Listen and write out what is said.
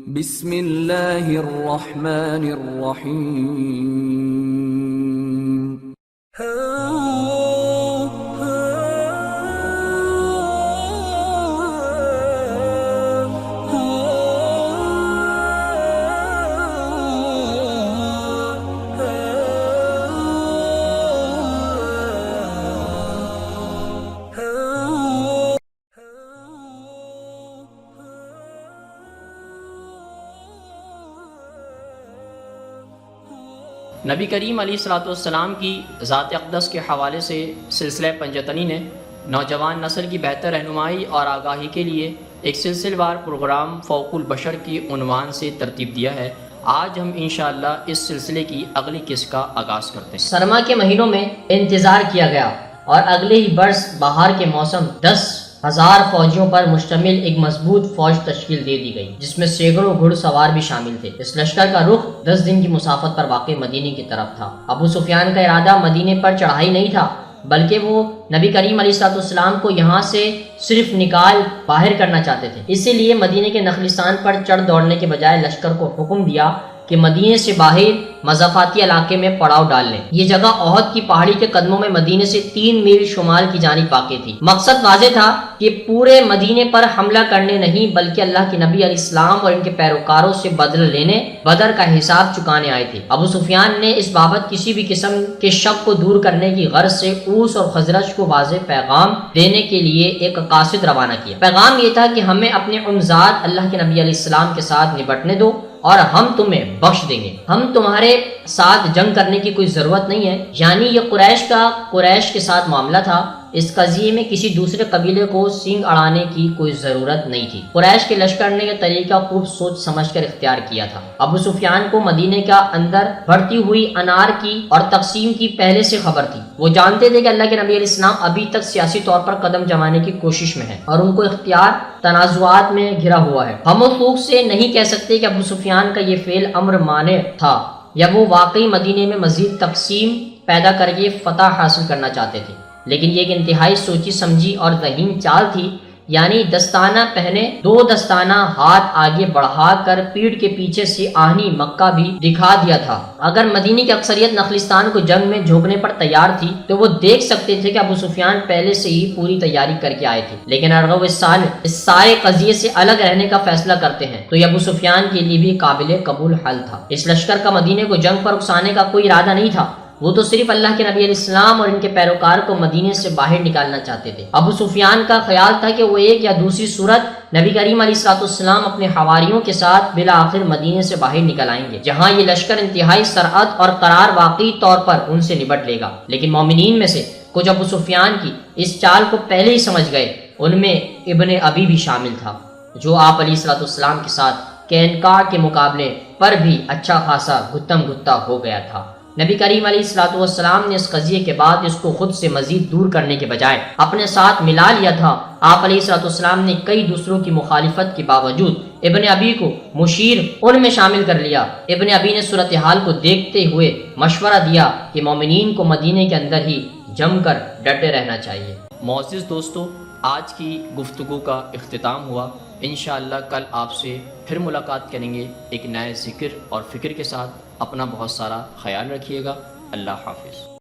بسم اللہ الرحمن الرحیم نبی کریم علیہ الصلوۃ والسلام کی ذات اقدس کے حوالے سے سلسلہ پنجتنی نے نوجوان نسل کی بہتر رہنمائی اور آگاہی کے لیے ایک سلسلہ وار پروگرام فوق البشر کی عنوان سے ترتیب دیا ہے۔ آج ہم انشاءاللہ اس سلسلے کی اگلی قسط کا آغاز کرتے ہیں۔ سرما کے مہینوں میں انتظار کیا گیا اور اگلے ہی برس بہار کے موسم 10,000 فوجیوں پر مشتمل ایک مضبوط فوج تشکیل دے دی گئی، جس میں سینکڑوں گھڑ سوار بھی شامل تھے۔ اس لشکر کا رخ 10 دن کی مسافت پر واقع مدینے کی طرف تھا۔ ابو سفیان کا ارادہ مدینے پر چڑھائی نہیں تھا، بلکہ وہ نبی کریم علیہ السلام کو یہاں سے صرف نکال باہر کرنا چاہتے تھے۔ اسی لیے مدینے کے نخلستان پر چڑھ دوڑنے کے بجائے لشکر کو حکم دیا کہ مدینے سے باہر مضافاتی علاقے میں پڑاؤ ڈال لیں۔ یہ جگہ احد کی پہاڑی کے قدموں میں مدینے سے 3 میل شمال کی جانب واقع تھی۔ مقصد واضح تھا کہ پورے مدینے پر حملہ کرنے نہیں، بلکہ اللہ کے نبی علیہ السلام اور ان کے پیروکاروں سے بدلہ لینے، بدر کا حساب چکانے آئے تھے۔ ابو سفیان نے اس بابت کسی بھی قسم کے شک کو دور کرنے کی غرض سے اوس اور خزرج کو واضح پیغام دینے کے لیے ایک قاصد روانہ کیا۔ پیغام یہ تھا کہ ہمیں اپنے عمزاد اللہ کے نبی علیہ السلام کے ساتھ نبٹنے دو اور ہم تمہیں بخش دیں گے۔ ہم تمہارے ساتھ جنگ کرنے کی کوئی ضرورت نہیں ہے۔ یعنی یہ قریش کے ساتھ معاملہ تھا۔ اس قضیے میں کسی دوسرے قبیلے کو سینگ اڑانے کی کوئی ضرورت نہیں تھی۔ قریش کے لشکر نے یہ طریقہ خوب سوچ سمجھ کر اختیار کیا تھا۔ ابو سفیان کو مدینے کا اندر بڑھتی ہوئی انار کی اور تقسیم کی پہلے سے خبر تھی۔ وہ جانتے تھے کہ اللہ کے نبی علیہ السلام ابھی تک سیاسی طور پر قدم جمانے کی کوشش میں ہے اور ان کو اختیار تنازعات میں گھرا ہوا ہے۔ ہم فوق سے نہیں کہہ سکتے کہ ابو سفیان کا یہ فعل امر مانع تھا یا وہ واقعی مدینے میں مزید تقسیم پیدا کر کے فتح حاصل کرنا چاہتے تھے، لیکن یہ ایک انتہائی سوچی سمجھی اور ذہین چال تھی۔ یعنی دستانہ پہنے 2 دستانہ ہاتھ آگے بڑھا کر پیڑ کے پیچھے سے آہنی مکہ بھی دکھا دیا تھا۔ اگر مدینے کی اکثریت نخلستان کو جنگ میں جھونکنے پر تیار تھی تو وہ دیکھ سکتے تھے کہ ابو سفیان پہلے سے ہی پوری تیاری کر کے آئے تھے، لیکن اگر وہ اس سارے قضیے سے الگ رہنے کا فیصلہ کرتے ہیں تو یہ ابو سفیان کے لیے بھی قابل قبول حل تھا۔ اس لشکر کا مدینے کو جنگ پر اکسانے کا کوئی ارادہ نہیں تھا، وہ تو صرف اللہ کے نبی علیہ السلام اور ان کے پیروکار کو مدینے سے باہر نکالنا چاہتے تھے۔ ابو سفیان کا خیال تھا کہ وہ ایک یا دوسری صورت نبی کریم علیہ السلام اپنے حواریوں کے ساتھ بالآخر مدینے سے باہر نکل آئیں گے، جہاں یہ لشکر انتہائی سرعت اور قرار واقعی طور پر ان سے نبٹ لے گا۔ لیکن مومنین میں سے کچھ ابو سفیان کی اس چال کو پہلے ہی سمجھ گئے۔ ان میں ابن ابی بھی شامل تھا، جو آپ علیہ السلام کے ساتھ کینکار کے مقابلے پر بھی اچھا خاصا گھتم گھتا ہو گیا تھا۔ نبی کریم علیہ السلام نے اس قضیے کے بعد اس کو خود سے مزید دور کرنے کے بجائے اپنے ساتھ ملا لیا تھا۔ آپ علیہ السلام نے کئی دوسروں کی مخالفت کے باوجود ابن ابی کو مشیر ان میں شامل کر لیا۔ ابن ابی نے صورتحال کو دیکھتے ہوئے مشورہ دیا کہ مومنین کو مدینے کے اندر ہی جم کر ڈٹے رہنا چاہیے۔ معزز دوستو، آج کی گفتگو کا اختتام ہوا۔ انشاءاللہ کل آپ سے پھر ملاقات کریں گے ایک نئے ذکر اور فکر کے ساتھ۔ اپنا بہت سارا خیال رکھیے گا۔ اللہ حافظ۔